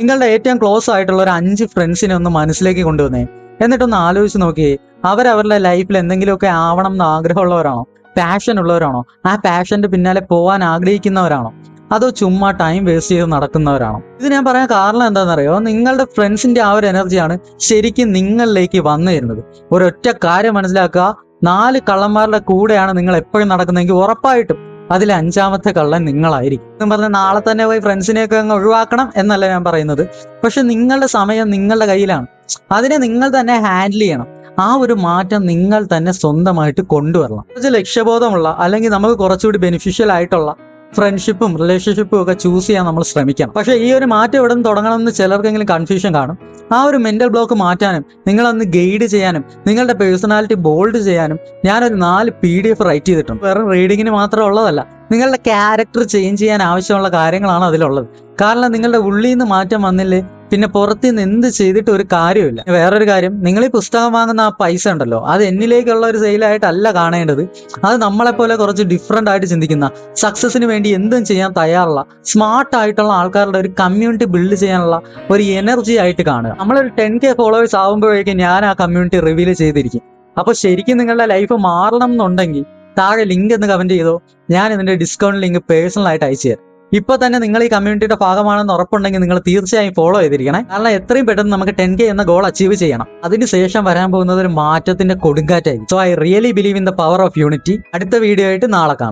നിങ്ങളുടെ ഏറ്റവും ക്ലോസ് ആയിട്ടുള്ള ഒരു 5 ഫ്രണ്ട്സിനെ ഒന്ന് മനസ്സിലേക്ക് കൊണ്ടുവന്നേ. എന്നിട്ടൊന്ന് ആലോചിച്ച് നോക്കിയേ, അവരവരുടെ ലൈഫിൽ എന്തെങ്കിലുമൊക്കെ ആവണം എന്ന് ആഗ്രഹമുള്ളവരാണോ, പാഷൻ ഉള്ളവരാണോ, ആ പാഷന്റെ പിന്നാലെ പോകാൻ ആഗ്രഹിക്കുന്നവരാണോ, അതോ ചുമ്മാ ടൈം വേസ്റ്റ് ചെയ്ത് നടക്കുന്നവരാണോ? ഇത് ഞാൻ പറയാൻ കാരണം എന്താണെന്നറിയോ, നിങ്ങളുടെ ഫ്രണ്ട്സിന്റെ ആ ഒരു എനർജിയാണ് ശരിക്കും നിങ്ങളിലേക്ക് വന്നു തരുന്നത്. ഒരൊറ്റ കാര്യം മനസ്സിലാക്കുക, 4 കള്ളന്മാരുടെ കൂടെയാണ് നിങ്ങൾ എപ്പോഴും നടക്കുന്നതെങ്കിൽ ഉറപ്പായിട്ടും അതിലെ 5ാമത്തെ കള്ളൻ നിങ്ങളായിരിക്കും. എന്ന് പറഞ്ഞാൽ നാളെ തന്നെ പോയി ഫ്രണ്ട്സിനെയൊക്കെ അങ്ങ് ഒഴിവാക്കണം എന്നല്ല ഞാൻ പറയുന്നത്. പക്ഷെ നിങ്ങളുടെ സമയം നിങ്ങളുടെ കയ്യിലാണ്, അതിനെ നിങ്ങൾ തന്നെ ഹാൻഡിൽ ചെയ്യണം. ആ ഒരു മാറ്റം നിങ്ങൾ തന്നെ സ്വന്തമായിട്ട് കൊണ്ടുവരണം. കുറച്ച് ലക്ഷ്യബോധമുള്ള, അല്ലെങ്കിൽ നമുക്ക് കുറച്ചുകൂടി ബെനിഫിഷ്യൽ ആയിട്ടുള്ള ഫ്രണ്ട്ഷിപ്പും റിലേഷൻഷിപ്പും ഒക്കെ ചൂസ് ചെയ്യാൻ നമ്മൾ ശ്രമിക്കണം. പക്ഷെ ഈ ഒരു മാറ്റം എവിടെ നിന്ന് തുടങ്ങണമെന്ന് ചിലർക്കെങ്കിലും കൺഫ്യൂഷൻ കാണും. ആ ഒരു മെന്റൽ ബ്ലോക്ക് മാറ്റാനും നിങ്ങളൊന്ന് ഗൈഡ് ചെയ്യാനും നിങ്ങളുടെ പേഴ്സണാലിറ്റി ബോൾഡ് ചെയ്യാനും ഞാനൊരു 4 PDF റൈറ്റ് ചെയ്തിട്ടുണ്ട്. വെറും റീഡിങ്ങിന് മാത്രം ഉള്ളതല്ല, നിങ്ങളുടെ ക്യാരക്ടർ ചേഞ്ച് ചെയ്യാൻ ആവശ്യമുള്ള കാര്യങ്ങളാണ് അതിലുള്ളത്. കാരണം നിങ്ങളുടെ ഉള്ളിൽ നിന്ന് മാറ്റം വന്നില്ലേ പിന്നെ പുറത്തുനിന്ന് എന്ത് ചെയ്തിട്ട് ഒരു കാര്യമില്ല. വേറൊരു കാര്യം, നിങ്ങൾ ഈ പുസ്തകം വാങ്ങുന്ന ആ പൈസ ഉണ്ടല്ലോ, അത് എന്നിലേക്കുള്ള ഒരു സെയിലായിട്ടല്ല കാണേണ്ടത്. അത് നമ്മളെപ്പോലെ കുറച്ച് ഡിഫറെന്റ് ആയിട്ട് ചിന്തിക്കുന്ന, സക്സസിന് വേണ്ടി എന്തും ചെയ്യാൻ തയ്യാറുള്ള, സ്മാർട്ട് ആയിട്ടുള്ള ആൾക്കാരുടെ ഒരു കമ്മ്യൂണിറ്റി ബിൽഡ് ചെയ്യാനുള്ള ഒരു എനർജി ആയിട്ട് കാണുക. നമ്മളൊരു 10K ഫോളോവേഴ്സ് ആകുമ്പോഴേക്കും ഞാൻ ആ കമ്മ്യൂണിറ്റി റിവീൽ ചെയ്തിരിക്കും. അപ്പൊ ശരിക്കും നിങ്ങളുടെ ലൈഫ് മാറണം എന്നുണ്ടെങ്കിൽ താഴെ ലിങ്ക് എന്ന് കമന്റ് ചെയ്തോ, ഞാൻ ഇതിന്റെ ഡിസ്കൗണ്ട് ലിങ്ക് പേഴ്സണൽ ആയിട്ട് അയച്ചു തരാം. ഇപ്പൊ തന്നെ നിങ്ങൾ ഈ കമ്മ്യൂണിറ്റിയുടെ ഭാഗമാണെന്ന് ഉറപ്പുണ്ടെങ്കിൽ നിങ്ങൾ തീർച്ചയായും ഫോളോ ചെയ്തിരിക്കണം. കാരണം എത്രയും പെട്ടെന്ന് നമുക്ക് 10K എന്ന ഗോൾ അച്ചീവ് ചെയ്യണം. അതിനുശേഷം വരാൻ പോകുന്നത് ഒരു മാറ്റത്തിന്റെ കൊടുങ്കാറ്റായിരിക്കും. So I really believe in the power of unity. അടുത്ത വീഡിയോ ആയിട്ട് നാളെ കാണാം.